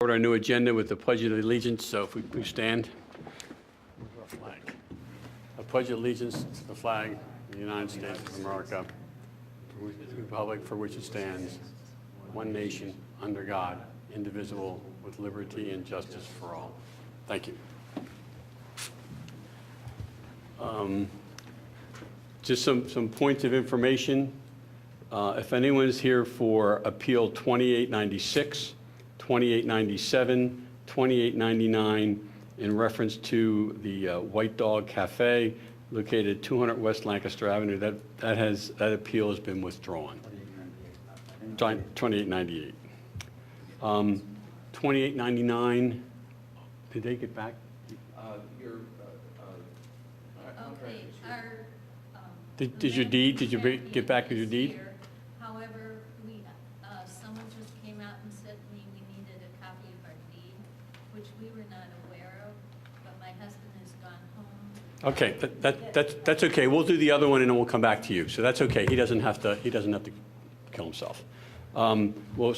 Our new agenda with the Pledge of Allegiance, so if we please stand. Our flag. I pledge allegiance to the flag of the United States of America, the republic for which it stands, one nation, under God, indivisible, with liberty and justice for all. Thank you. Just some points of information. If anyone's here for Appeal 2896, 2897, 2899, in reference to the White Dog Cafe located at 200 West Lancaster Avenue, that appeal has been withdrawn. 2898. 2899, did they get back? Okay, Did your deed, did you get back with your deed? However, someone just came out and said to me we needed a copy of our deed, which we were not aware of, but my husband has gone home. Okay, that's okay. We'll do the other one and then we'll come back to you. So that's okay. He doesn't have to kill himself. We'll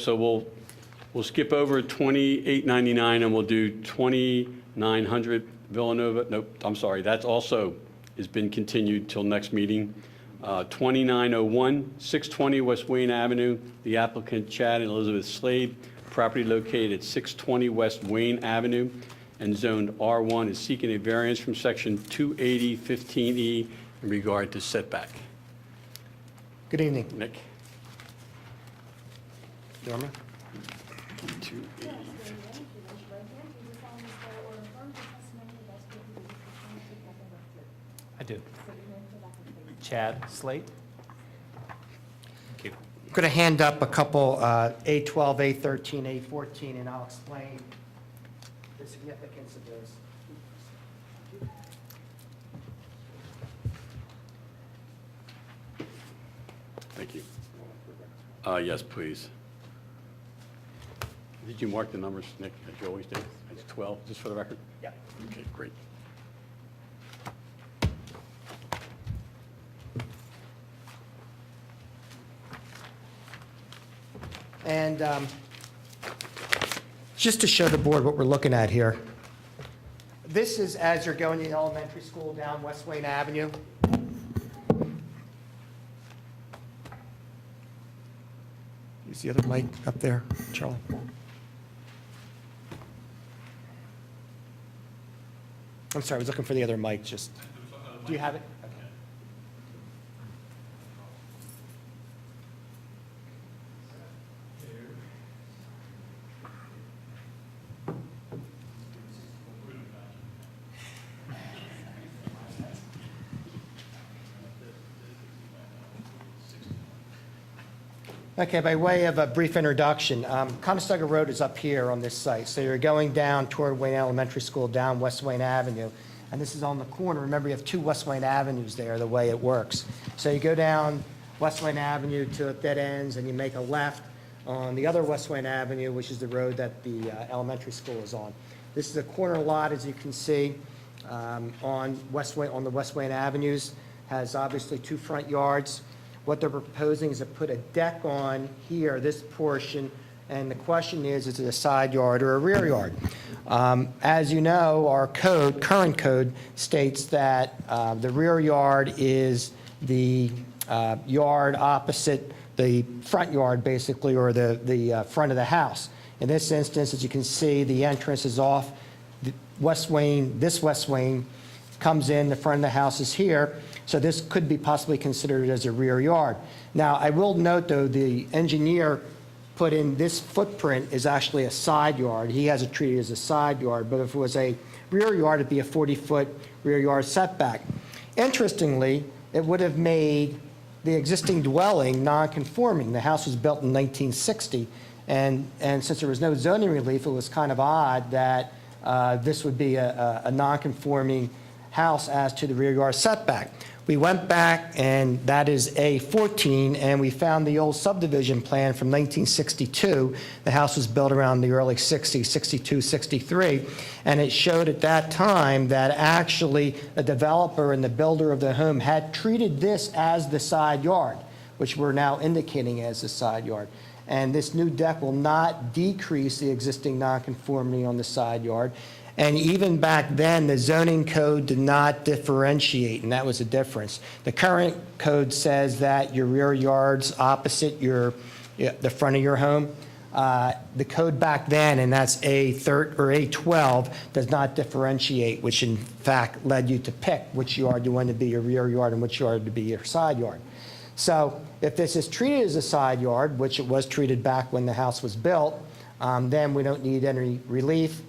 skip over 2899 and we'll do 2900 Villanova. Nope, I'm sorry. That's also has been continued till next meeting. 2901, 620 West Wayne Avenue. The applicant, Chad and Elizabeth Slade, property located at 620 West Wayne Avenue and zoned R1, is seeking a variance from section 280-15E in regard to setback. Good evening. Nick? Norma? 280. I do. Chad Slate. Thank you. I'm going to hand up a couple, A12, A13, A14, and I'll explain the significance of those. Thank you. Yes, please. Did you mark the numbers, Nick, as you always do? It's 12, just for the record? Yeah. Okay, great. And just to show the board what we're looking at here, this is as you're going to the elementary school down West Wayne Avenue. Use the other mic up there, Charlie. I'm sorry, I was looking for the other mic, just, do you have it? Okay. Okay, by way of a brief introduction, Conestoga Road is up here on this site. So you're going down toward Wayne Elementary School, down West Wayne Avenue, and this is on the corner. Remember, you have two West Wayne Avenues there, the way it works. So you go down West Wayne Avenue to it dead ends, and you make a left on the other West Wayne Avenue, which is the road that the elementary school is on. This is a corner lot, as you can see, on the West Wayne Avenues. Has obviously two front yards. What they're proposing is to put a deck on here, this portion, and the question is it a side yard or a rear yard? As you know, our code, current code, states that the rear yard is the yard opposite the front yard, basically, or the front of the house. In this instance, as you can see, the entrance is off West Wayne. This West Wayne comes in, the front of the house is here. So this could be possibly considered as a rear yard. Now, I will note, though, the engineer put in this footprint is actually a side yard. He has it treated as a side yard, but if it was a rear yard, it'd be a 40-foot rear yard setback. Interestingly, it would have made the existing dwelling non-conforming. The house was built in 1960, and since there was no zoning relief, it was kind of odd that this would be a non-conforming house as to the rear yard setback. We went back, and that is A14, and we found the old subdivision plan from 1962. The house was built around the early 60s, 62, 63, and it showed at that time that actually the developer and the builder of the home had treated this as the side yard, which we're now indicating as the side yard. and this new deck will not decrease the existing nonconformity on the side yard. And even back then, the zoning code did not differentiate, and that was a difference. The current code says that your rear yard's opposite the front of your home. The code back then, and that's A12, does not differentiate, which in fact led you to pick which yard you wanted to be your rear yard and which yard to be your side yard. So if this is treated as a side yard, which it was treated back when the house was built, then we don't need any relief.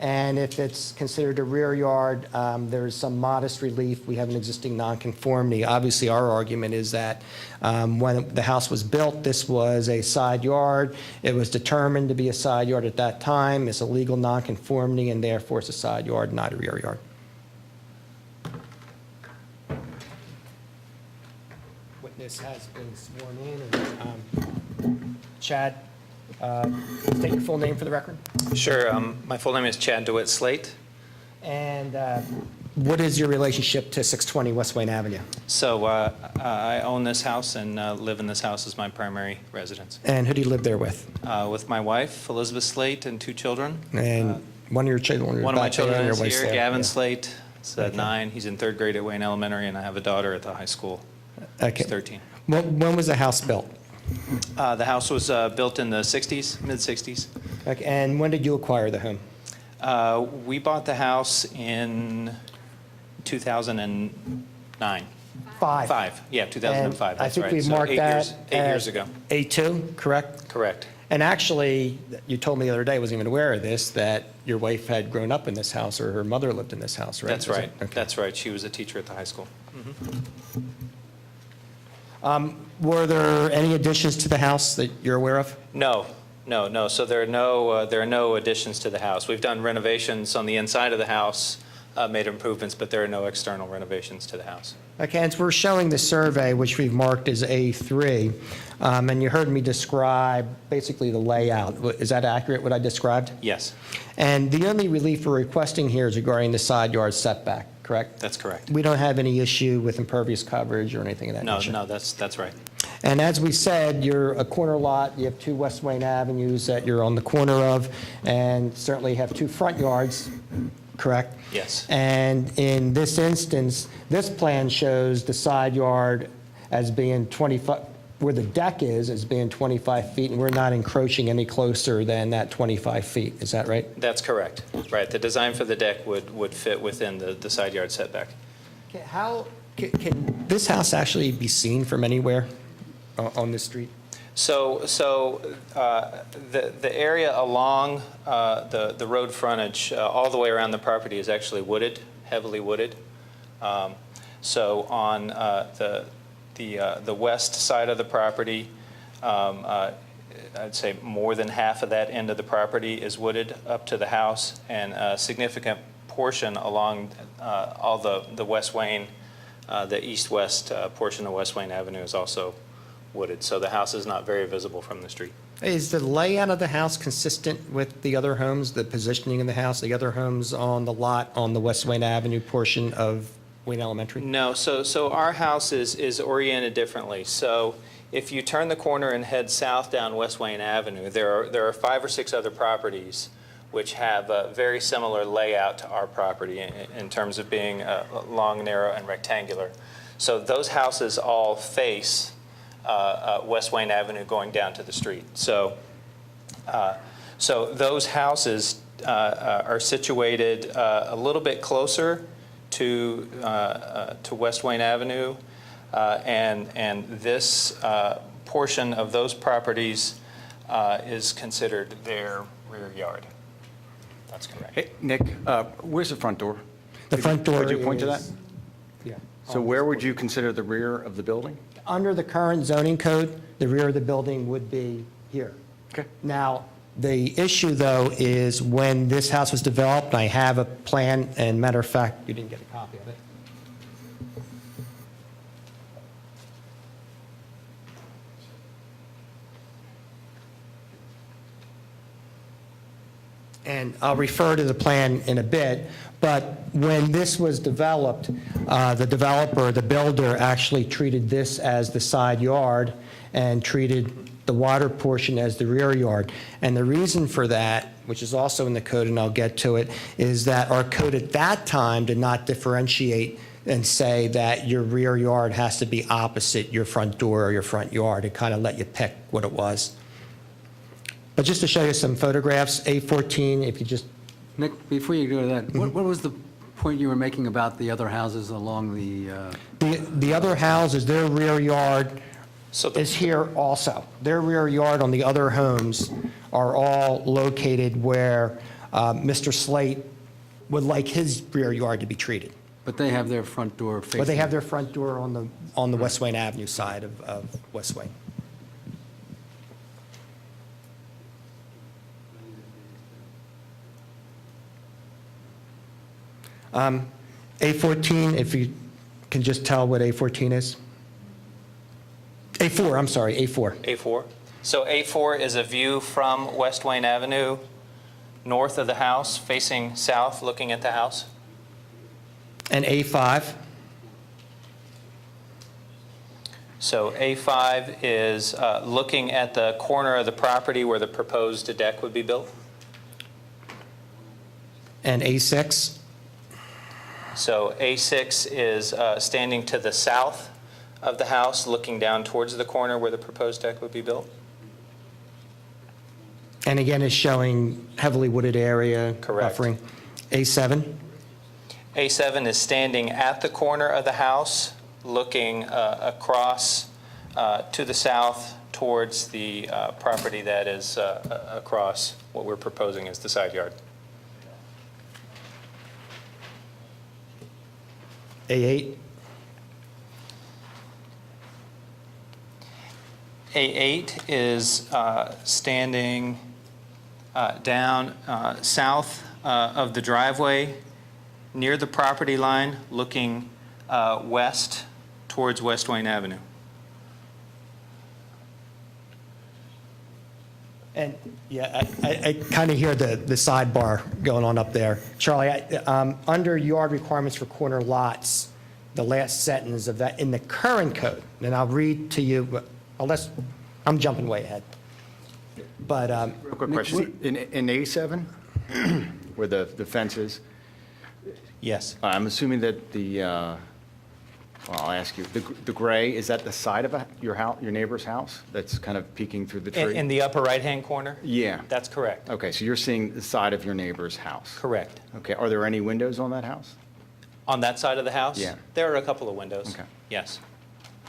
And if it's considered a rear yard, there's some modest relief. We have an existing nonconformity. Obviously, our argument is that when the house was built, this was a side yard. It was determined to be a side yard at that time. It's a legal nonconformity, and therefore it's a side yard, not a rear yard. Witness has been sworn in. And, Chad, state your full name for the record. Sure. My full name is Chad DeWitt Slate. And what is your relationship to 620 West Wayne Avenue? So I own this house and live in this house as my primary residence. And who do you live there with? With my wife, Elizabeth Slate, and 2 children. And one of your children? One of my children is here, Gavin Yeah. Slate. He's Okay. 9. He's in 3rd grade at Wayne Elementary, and I have a daughter at the high school. Okay. She's 13. When was the house built? The house was built in the 60s, mid-60s. Okay. And when did you acquire the home? We bought the house in 2009. Yeah, 2005, And I that's think right. we've So marked 8 that years, 8 years ago. A2, correct? Correct. And actually, you told me the other day, I wasn't even aware of this, that your wife had grown up in this house, or her mother lived in this house, right? That's Is it? right. Okay. That's right. She was a teacher at the high school. Were there any additions to the house that you're aware of? No. So there are no additions to the house. We've done renovations on the inside of the house, made improvements, but there are no external renovations to the house. Okay, and we're showing the survey, which we've marked as A3, and you heard me describe basically the layout. Is that accurate, what I described? Yes, And the only relief we're requesting here is regarding the side yard setback, correct? that's correct. We don't have any issue with impervious coverage or anything of that No, nature? that's right. And as we said, you're a corner lot, you have 2 West Wayne Avenues that you're on the corner of, and certainly have 2 front yards, correct? Yes. And in this instance, this plan shows the side yard as being 25, where the deck is, as being 25 feet, and we're not encroaching any closer than that 25 feet. Is that right? That's correct. Right. The design for the deck would fit within the side yard setback. Okay, how, can this house actually be seen from anywhere on this street? So the area along the road frontage, all the way around the property is actually wooded, heavily wooded. So on the west side of the property, I'd say more than half of that end of the property is wooded up to the house, and a significant portion along all the West Wayne, the east-west portion of West Wayne Avenue is also wooded. So the house is not very visible from the street. Is the layout of the house consistent with the other homes, the positioning of the house, the other homes on the lot on the West Wayne Avenue portion of Wayne Elementary? No, so our house is oriented differently. So if you turn the corner and head south down West Wayne Avenue, there are 5 or 6 other properties which have a very similar layout to our property in terms of being long, narrow, and rectangular. So those houses all face West Wayne Avenue going down to the street. So those houses are situated a little bit closer to West Wayne Avenue, and this portion of those properties is considered their rear yard. That's correct. Hey, Nick, where's the front door? The front door Could you point to that? is- Yeah. So where would you consider the rear of the building? Under the current zoning code, the rear of the building would be here. Okay. Now, the issue, though, is when this house was developed, I have a plan, and matter of fact, you didn't get a copy of it. And I'll refer to the plan in a bit, but when this was developed, the developer, the builder, actually treated this as the side yard and treated the water portion as the rear yard. And the reason for that, which is also in the code, and I'll get to it, is that our code at that time did not differentiate and say that your rear yard has to be opposite your front door or your front yard. It kind of let you pick what it was. But just to show you some photographs, A14, if you just, Nick, before you go to that, what was the point you were making about the other houses along the, the other houses, their rear yard So is here also. Their rear yard on the other homes are all located where Mr. Slate would like his rear yard to be treated. but they have their front door facing? But they have their front door on the West Wayne Avenue side of West Wayne. A14, if you can just tell what A14 is. A4, I'm sorry, A4. A4. So A4 is a view from West Wayne Avenue, north of the house, facing south, looking at the house. And A5. So A5 is looking at the corner of the property where the proposed deck would be built. And A6. So A6 is standing to the south of the house, looking down towards the corner where the proposed deck would be built. And again, is showing heavily wooded area. Correct. Buffering. A7. A7 is standing at the corner of the house, looking across to the south towards the property that is across what we're proposing as the side yard. A8. A8 is standing down south of the driveway, near the property line, looking west towards West Wayne Avenue. And, yeah, I kind of hear the sidebar going on up there. Charlie, under yard requirements for corner lots, the last sentence of that, in the current code, and I'll read to you, but unless, I'm jumping way ahead. But, Real quick question. In A7, where the fence is, yes. I'm assuming that well, I'll ask you, the gray, is that the side of your house, your neighbor's house that's kind of peeking through the tree? In the upper right-hand corner? Yeah. That's correct. Okay, so you're seeing the side of your neighbor's house? Correct. Okay, are there any windows on that house? On that side of the house? Yeah. There are a couple of windows. Okay. Yes.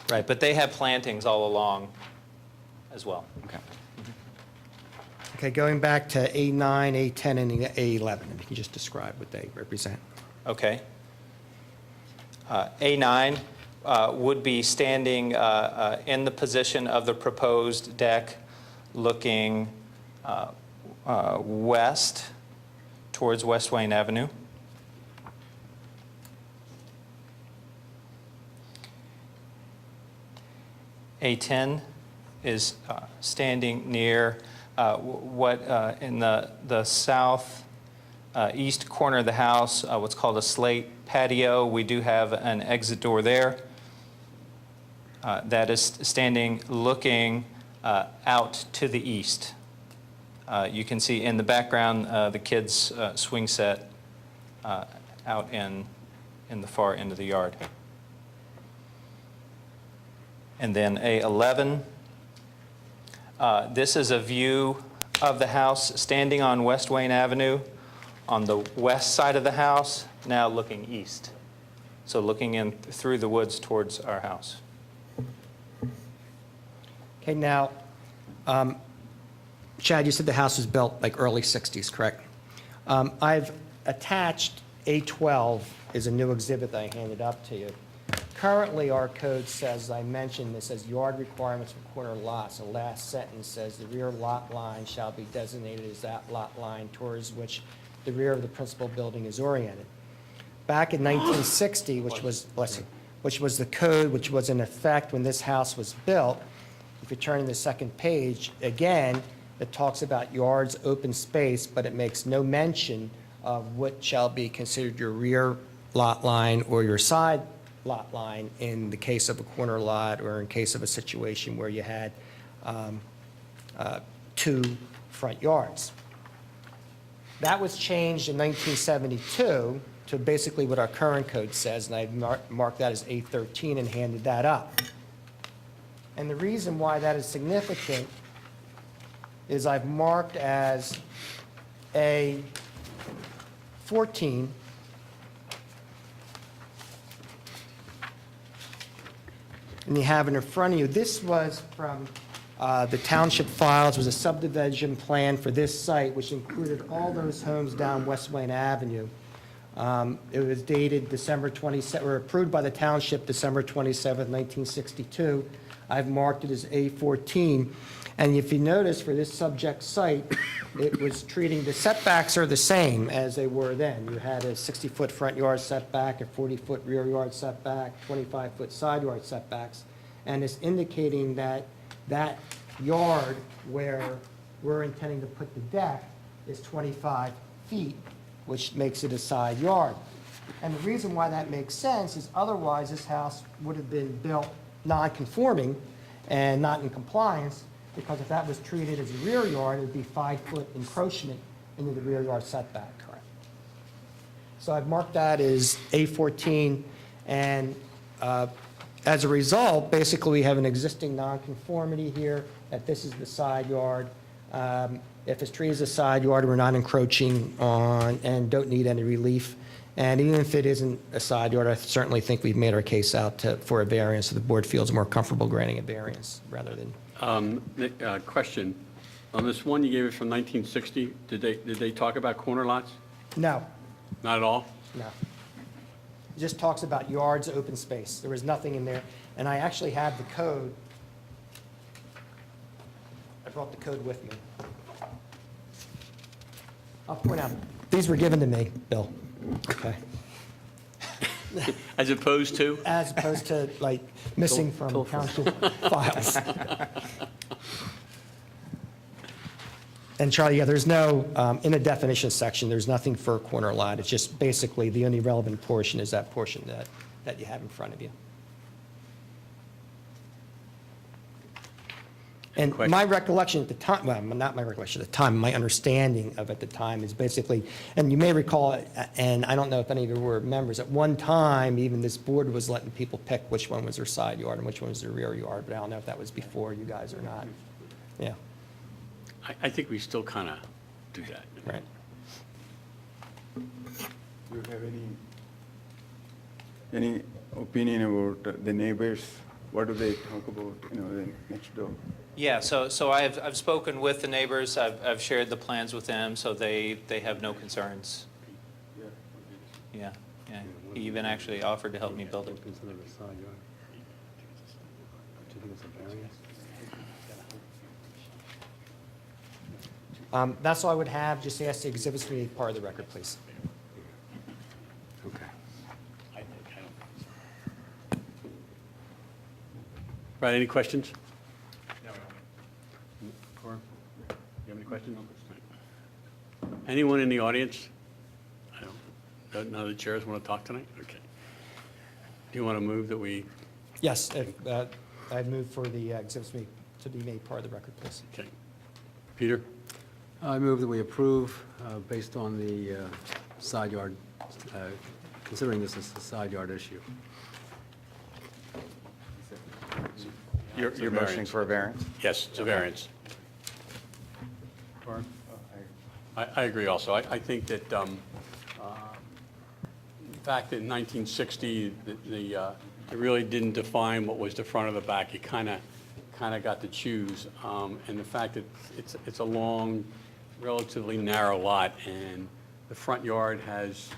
Right, but they have plantings all along as well. Okay. Okay, going back to A9, A10, and A11, if you can just describe what they represent. Okay. A9 would be standing in the position of the proposed deck, looking west towards West Wayne Avenue. A10 is standing near in the south east corner of the house, what's called a slate patio. We do have an exit door there that is standing looking out to the east. You can see in the background the kids' swing set out in the far end of the yard. And then A11, this is a view of the house standing on West Wayne Avenue on the west side of the house, now looking east. So looking in through the woods towards our house. Okay, now, Chad, you said the house was built like early 60s, correct? I've attached A12 is a new exhibit that I handed up to you. Currently, our code says, I mentioned, it says yard requirements for corner lots. The last sentence says the rear lot line shall be designated as that lot line towards which the rear of the principal building is oriented. Back in 1960, which was the code which was in effect when this house was built, if you turn to the second page, again, it talks about yards, open space, but it makes no mention of what shall be considered your rear lot line or your side lot line in the case of a corner lot or in case of a situation where you had 2 front yards. That was changed in 1972 to basically what our current code says, and I marked that as A13 and handed that up. And the reason why that is significant is I've marked as A14 and you have it in front of you. This was from the township files. It was a subdivision plan for this site, which included all those homes down West Wayne Avenue. It was dated December 27, or approved by the township December 27, 1962. I've marked it as A14. And if you notice, for this subject site, it was treating, the setbacks are the same as they were then. You had a 60-foot front yard setback, a 40-foot rear yard setback, 25-foot side yard setbacks. And it's indicating that that yard where we're intending to put the deck is 25 feet, which makes it a side yard. And the reason why that makes sense is otherwise this house would have been built non-conforming and not in compliance, because if that was treated as a rear yard, it would be 5-foot encroachment into the rear yard setback. Correct. So I've marked that as A14, and as a result, basically we have an existing nonconformity here, that this is the side yard. If it's treated as a side yard, we're not encroaching on and don't need any relief. And even if it isn't a side yard, I certainly think we've made our case out for a variance, so the board feels more comfortable granting a variance rather than. Nick, question. On this one you gave us from 1960, did they talk about corner lots? No, Not at all? no. It just talks about yards, open space. There was nothing in there. And I actually have the code. I brought the code with me. I'll point out, these were given to me, Bill. Okay. As opposed to? As opposed to like missing from township files. And Charlie, yeah, there's no, in the definition section, there's nothing for a corner lot. It's just basically the only relevant portion is that portion that you have in front of you. And Question? my recollection at the time, well, not my recollection at the time, my understanding of at the time is basically, and you may recall, and I don't know if any of you were members, at one time, even this board was letting people pick which one was their side yard and which one was their rear yard, but I don't know if that was before you guys or not. Yeah, I think we still kind of do that. right. Do you have any opinion about the neighbors? What do they talk about, the next door? Yeah, so I've spoken with the neighbors, I've shared the plans with them, so they have no concerns. Yeah, he even actually offered to help me build it. That's all I would have. Just ask the exhibits to be part of the record, please. Okay. Right, any questions? Cora, you have any questions? Anyone in the audience? I don't, none of the chairs want to talk tonight? Okay. Do you want to move that we, Yes, I'd move for the exhibits to be made part of the record, please. okay. Peter? I move that we approve based on the side yard, considering this is a side yard issue. Your Motioning variance. for a variance? Yes, it's a variance. I agree also. I think that the fact that in 1960, it really didn't define what was the front or the back. You kind of got to choose. And the fact that it's a long, relatively narrow lot, and the front yard has,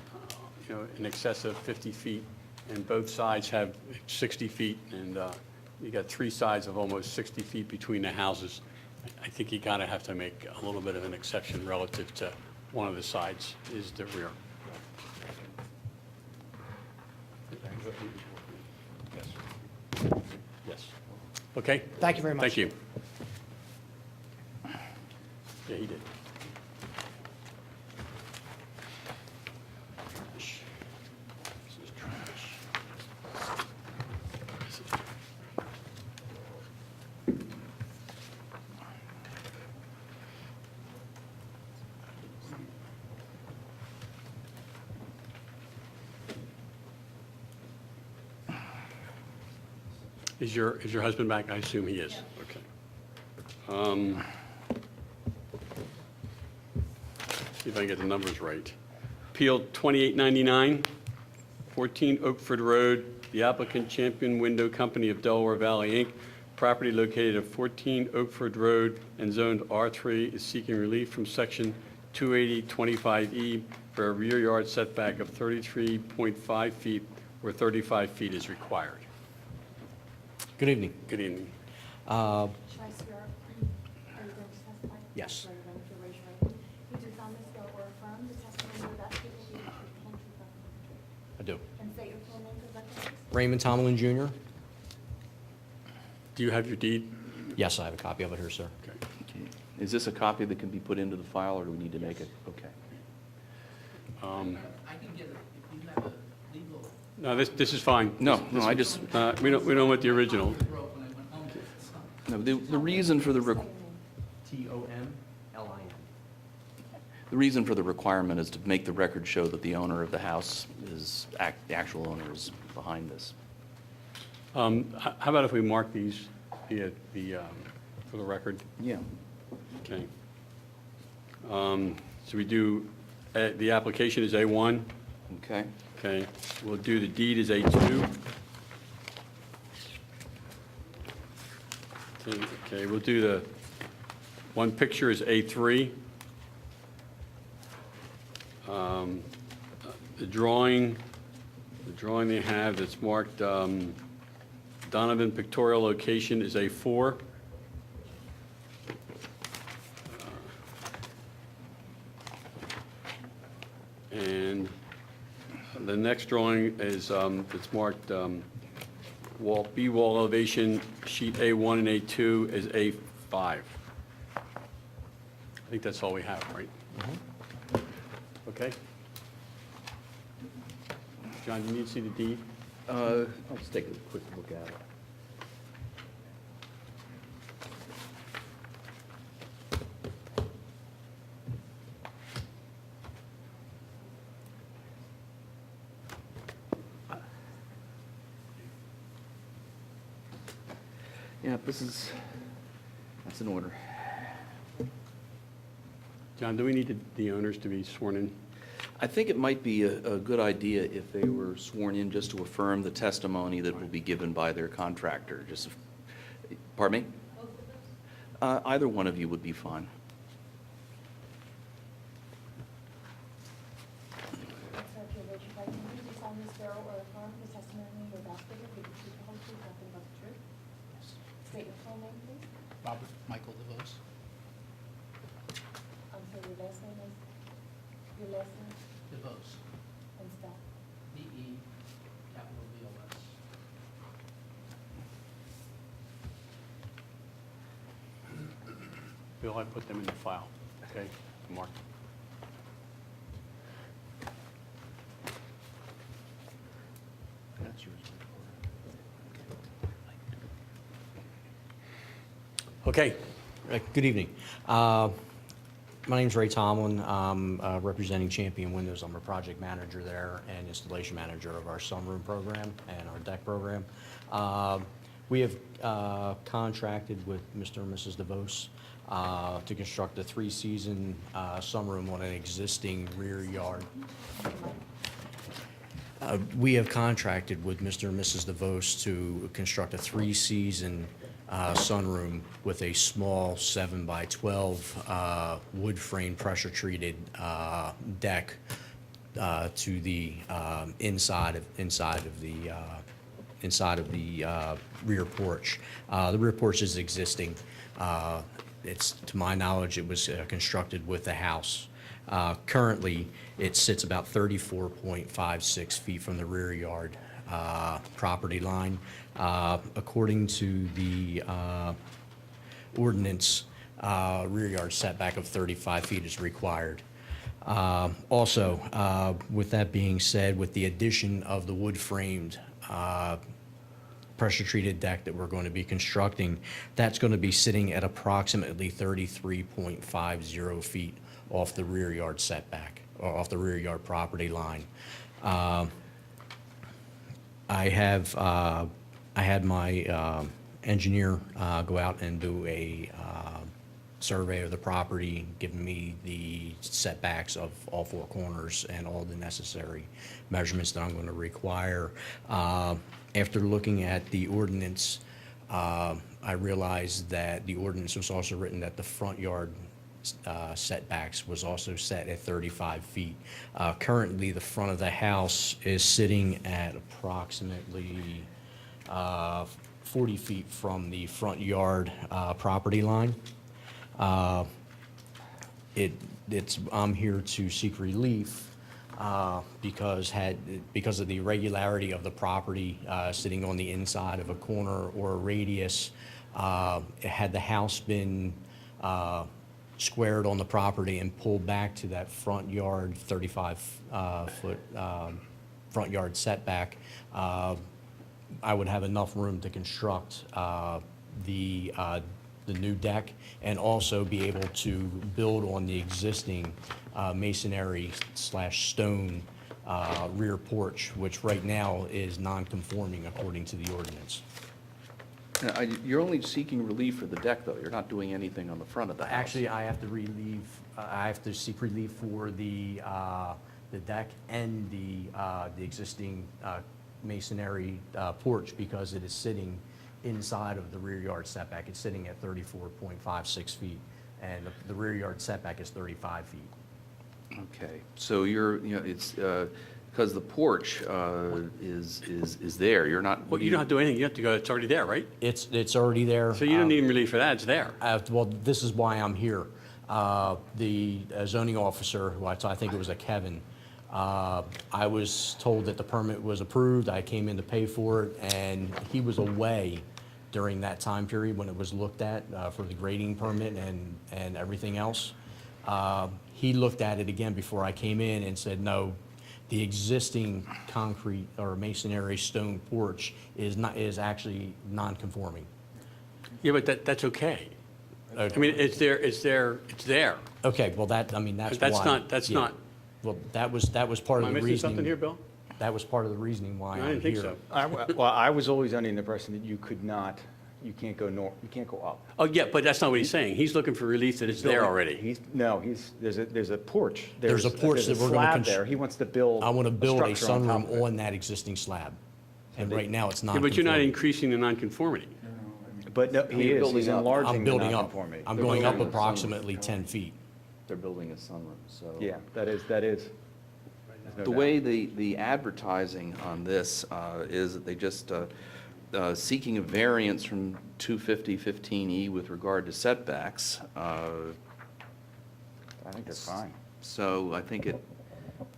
in excess of 50 feet, and both sides have 60 feet, and you got 3 sides of almost 60 feet between the houses. I think you gotta have to make a little bit of an exception relative to one of the sides is the rear. Yes. Yes. Okay? Thank you very much. Thank you. Yeah, he did. Trash. This is trash. This is Is your husband back? I assume he is. Okay. See if I can get the numbers right. Appeal 2899, 14 Oakford Road, the applicant Champion Window Company of Delaware Valley, Inc., property located at 14 Oakford Road and zoned R3, is seeking relief from section 28025E for a rear yard setback of 33.5 feet where 35 feet is required. Good evening. Good evening. Should I swear? Are you going to testify? Yes. Are you going to raise your right hand? You do solemnly swear or affirm the testimony you're about to give will be the truth, whole truth, nothing but the truth. I do. And state your full name for the record, please. Raymond Tomlin Jr.? Do you have your deed? Yes, I have a copy of it here, sir. Okay. Okay. Is this a copy that can be put into the file, or do we need to make it? Okay. I can get it, if you have a legal. No, this is fine. No, I just, We don't want the original. Broke when I went home with it, so. no, the reason for the, Tomlin. the reason for the requirement is to make the record show that the owner of the house is, the actual owner is behind this. How about if we mark these for the record? Yeah. Okay. So we do, the application is A1. Okay. Okay. We'll do the deed as A2. Okay, we'll do the, one picture is A3. The drawing they have that's marked Donovan pictorial location is A4. And the next drawing is, it's marked wall, B-wall elevation, sheet A1 and A2 is A5. I think that's all we have, right? Okay. John, do you need to see the deed? I'll just take a quick look at it. Yeah, that's in order. John, do we need the owners to be sworn in? I think it might be a good idea if they were sworn in just to affirm the testimony that will be given by their contractor. Just, pardon me? Either one of you would be fine. Sir, if you raise your right hand, you do solemnly swear or affirm the testimony you're about to give will be the truth, the whole truth, nothing but the truth. State your full name, please. Robert Michael DeVos. So your last name is, your last name DeVos. and spell. D-E, capital V-O-S. Bill, I put them in the file, okay? Mark. That's yours. Okay. Good evening. My name's Ray Tomlin. I'm representing Champion Windows. I'm a project manager there and installation manager of our sunroom program and our deck program. We have contracted with Mr. and Mrs. DeVos to construct a 3-season sunroom on an existing rear yard. We have contracted with Mr. and Mrs. DeVos to construct a 3-season sunroom with a small 7x12 wood frame pressure treated deck to the inside of the rear porch. The rear porch is existing. It's, to my knowledge, it was constructed with the house. Currently, it sits about 34.56 feet from the rear yard property line. According to the ordinance, rear yard setback of 35 feet is required. Also, with that being said, with the addition of the wood-framed pressure-treated deck that we're going to be constructing, that's going to be sitting at approximately 33.50 feet off the rear yard setback, or off the rear yard property line. I have I had my engineer go out and do a survey of the property, giving me the setbacks of all four corners and all the necessary measurements that I'm going to require. After looking at the ordinance, I realized that the ordinance was also written that the front yard setbacks was also set at 35 feet. Currently, the front of the house is sitting at approximately 40 feet from the front yard property line. I'm here to seek relief because of the irregularity of the property sitting on the inside of a corner or a radius. Had the house been squared on the property and pulled back to that front yard 35-foot front yard setback, I would have enough room to construct the new deck and also be able to build on the existing masonry / stone rear porch, which right now is non-conforming according to the ordinance. Now, you're only seeking relief for the deck, though. You're not doing anything on the front of the house. Actually, I have to seek relief for the deck and the existing masonry porch because it is sitting inside of the rear yard setback. It's sitting at 34.56 feet, and the rear yard setback is 35 feet. Okay, so it's, because the porch is there, you're not. Well, you don't have to do anything, you have to go, it's already there, right? It's already there. So you don't need relief for that, it's there. Well, this is why I'm here. The zoning officer, who I think it was a Kevin, I was told that the permit was approved. I came in to pay for it, and he was away during that time period when it was looked at for the grading permit and everything else. He looked at it again before I came in and said, no, the existing concrete or masonry stone porch is actually non-conforming. Yeah, but that's okay. I mean, it's there. Okay, well, that's why. That's yeah. not. Well, that was part Am I of the missing reasoning. something here, Bill? That was part of the reasoning why I I'm didn't think here. so. Well, I was always under the impression that you can't go north, you can't go up. Oh, yeah, but that's not what he's saying. He's looking for relief that it's there already. There's a porch. There's a porch that we're gonna slab there. He wants to build I want to build a structure on top sunroom of it. on that existing slab. And right now, it's Yeah, not. but you're not increasing the nonconformity. But no, he You're is, building he's up. enlarging I'm the building up. nonconformity. I'm They're going up building a sunroom. approximately 10 feet. They're building a sunroom, so. Yeah, that is. There's no The doubt. way the advertising on this is that they just seeking a variance from 250-15E with regard to setbacks. I think that's fine. So I think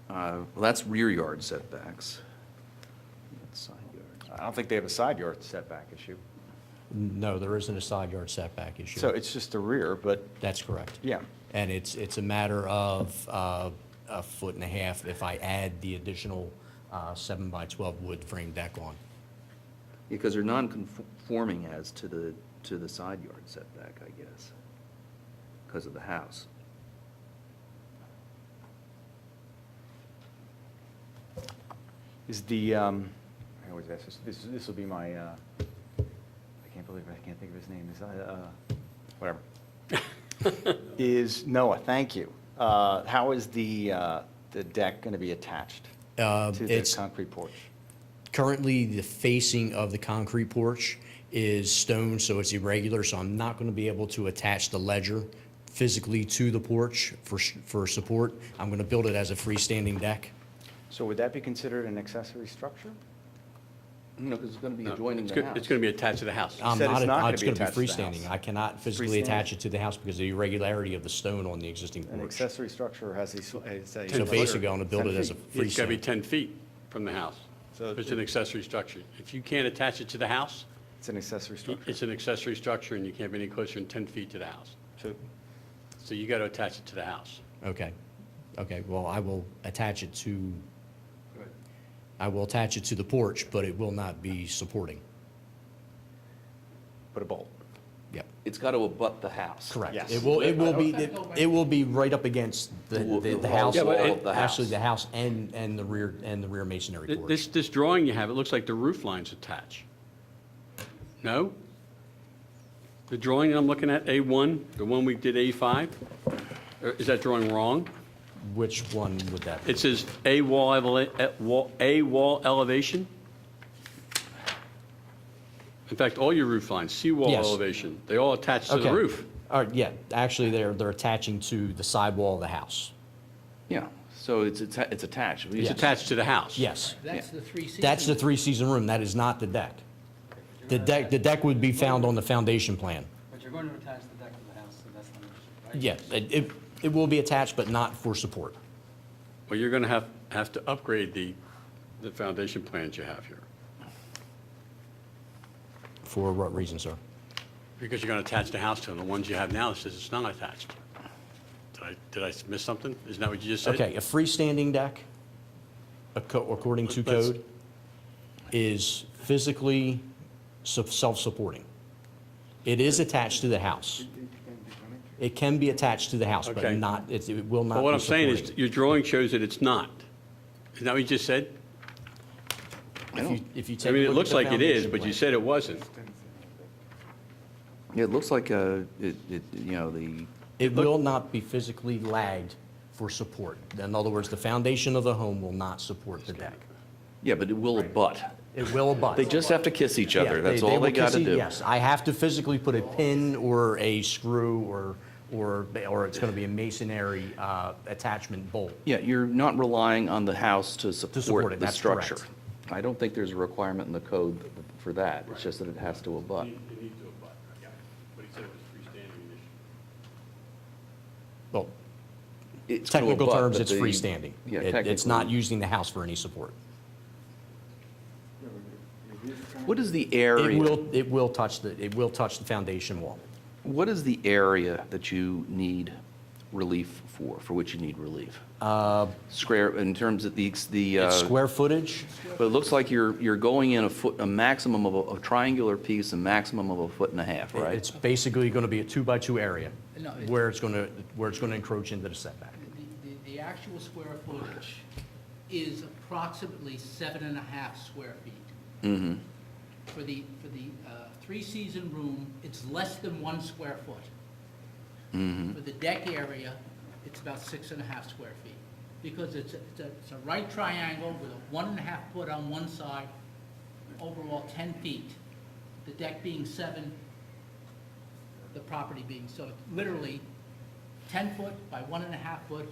well, that's rear yard setbacks. That's side yard. I don't think they have a side yard setback issue. No, there isn't a side yard setback issue. So it's just the rear, but That's correct. yeah. And it's a matter of a foot and a half if I add the additional 7x12 wood frame deck on. Because they're non-conforming as to the side yard setback, I guess, because of the house. Is the, I always ask this will be my, I can't believe I can't think of his name, whatever. Is Noah, thank you. How is the deck going to be attached to the It's concrete porch? currently the facing of the concrete porch is stone, so it's irregular, so I'm not going to be able to attach the ledger physically to the porch for support. I'm going to build it as a freestanding deck. So would that be considered an accessory structure? No, because it's going to be No, adjoining it's the go- house. It's going to be attached to the house. I'm said it's not gonna it's be going to be attached to the freestanding. house. I cannot physically Freestanding? attach it to the house because of the irregularity of the stone on the existing An porch. accessory structure has a. So basically, I'm going to build it as a It's got to be freestanding. 10 feet from the house. So It's an accessory structure. If you can't attach it to the house, It's an accessory structure. it's an accessory structure, and you can't be any closer than 10 feet to the house. So So you got to attach it to the house. Okay. Okay, well, I will attach it to the porch, but it will not be supporting. put a bolt. Yep, It's got to abut the house. correct. Yes. It will be right up against the The house. Yeah, but wall of the house. Actually, the house and the rear masonry porch. This drawing you have, it looks like the roof lines attach. No? The drawing I'm looking at, A1, the one we did A5, or is that drawing wrong? Which one would that be? It says A wall elevation. In fact, all your roof lines, seawall Yes. elevation, they all attach to the Okay. roof. All right, yeah, actually, they're attaching to the sidewall of the house. Yeah, so it's attached. It's Yes. attached to the house. Yes. That's the three-season. That's the three-season room, that is not the deck. The deck would be found on the foundation plan. But you're going to attach the deck to the house, so that's not an issue, right? Yeah, it will be attached, but not for support. Well, you're going to have to upgrade the foundation plans you have here, For what reason, sir? because you're going to attach the house to them. The ones you have now, it says it's not attached. Did I miss something? Isn't that what you just said? Okay, a freestanding deck, according to Let's- code, is physically self-supporting. It is attached to the house. It can be attached to the house, but Okay. not, it will not But what be I'm saying is, supporting. your drawing shows that it's not. Isn't that what you just said? If you I take mean, a it look looks at the like it is, foundation but you plan. said it wasn't. It looks like, the, It will not be physically lagged for support. In other words, the foundation of the home will not support the deck. yeah, but it will abut. It will abut. They just have to kiss each Yeah, other. That's all will they got to kiss do. Yes, I have to physically put a pin or a screw or it's going to be a masonry attachment bolt. Yeah, you're not relying on the house to support support it, the that's structure. correct. I don't think there's a requirement in the code for that. It's just that it has to abut. It needs to abut, yeah. But he said it was freestanding initially. Well, It's gonna technical abut, terms, but it's the- freestanding. Yeah, It's not technically. using the house for any support. What is the It area? will touch the foundation wall. What is the area that you need relief for which you need relief? Square, in terms of the, It's square footage. but it looks like you're going in a maximum of a triangular piece, a maximum of 1.5 feet, right? It's basically going to be a 2-by-2 area No, where it's going to encroach into the setback. The actual square footage is approximately 7.5 square feet. Mm-hmm. For the three-season room, it's less than 1 square foot. Mm-hmm. For the deck area, it's about 6.5 square feet. Because it's a right triangle with a 1.5 foot on one side, overall 10 feet. The deck being 7, the property being, so it's literally 10 foot by 1.5 foot,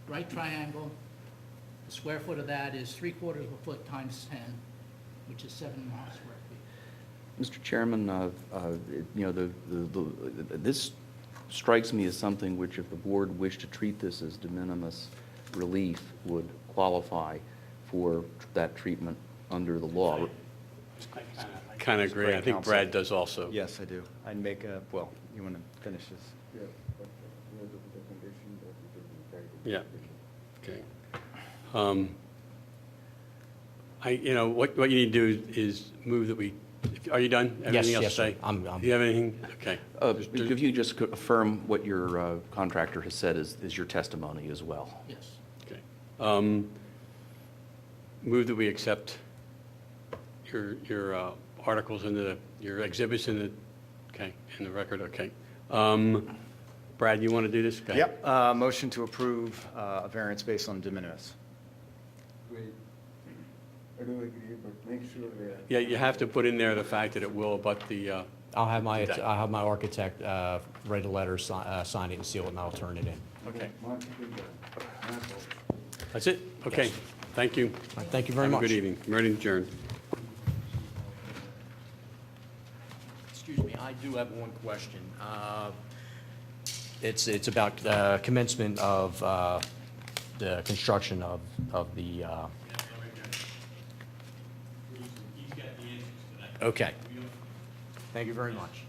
right triangle. The square foot of that is 3/4 of a foot times 10, which is 7.5 square feet. Mr. Chairman, you know, this strikes me as something which, if the board wished to treat this as de minimis relief, would qualify for that treatment under the law. I kind of agree. I think Counsel. Brad does also. Yes, I do. I'd make a, well, you want to finish this? Yeah, but we have to put a condition that it will be tied to Yeah. Okay. You know, what you need to do is move that we, are you done? Anything else yes, to sir. say? I'm- Do you have anything? Okay. If you just could affirm what your contractor has said is your testimony as well. Yes. Okay. Move that we accept your articles your exhibits in the record, okay. Brad, you want to do this? Okay. Yep. Motion to approve a variance based on de minimis. Wait, I do agree, but make sure that. Yeah, you have to put in there the fact that it will abut the, I'll have my Okay. architect write a letter, sign it, and seal it, and I'll turn it in. okay. Mark it in the map also. That's it? Okay. Thank you. All right, thank you very Have a much. good evening. I'm ready to adjourn. Excuse me, I do have one question. It's about commencement of the construction of the. Okay. Thank you very much.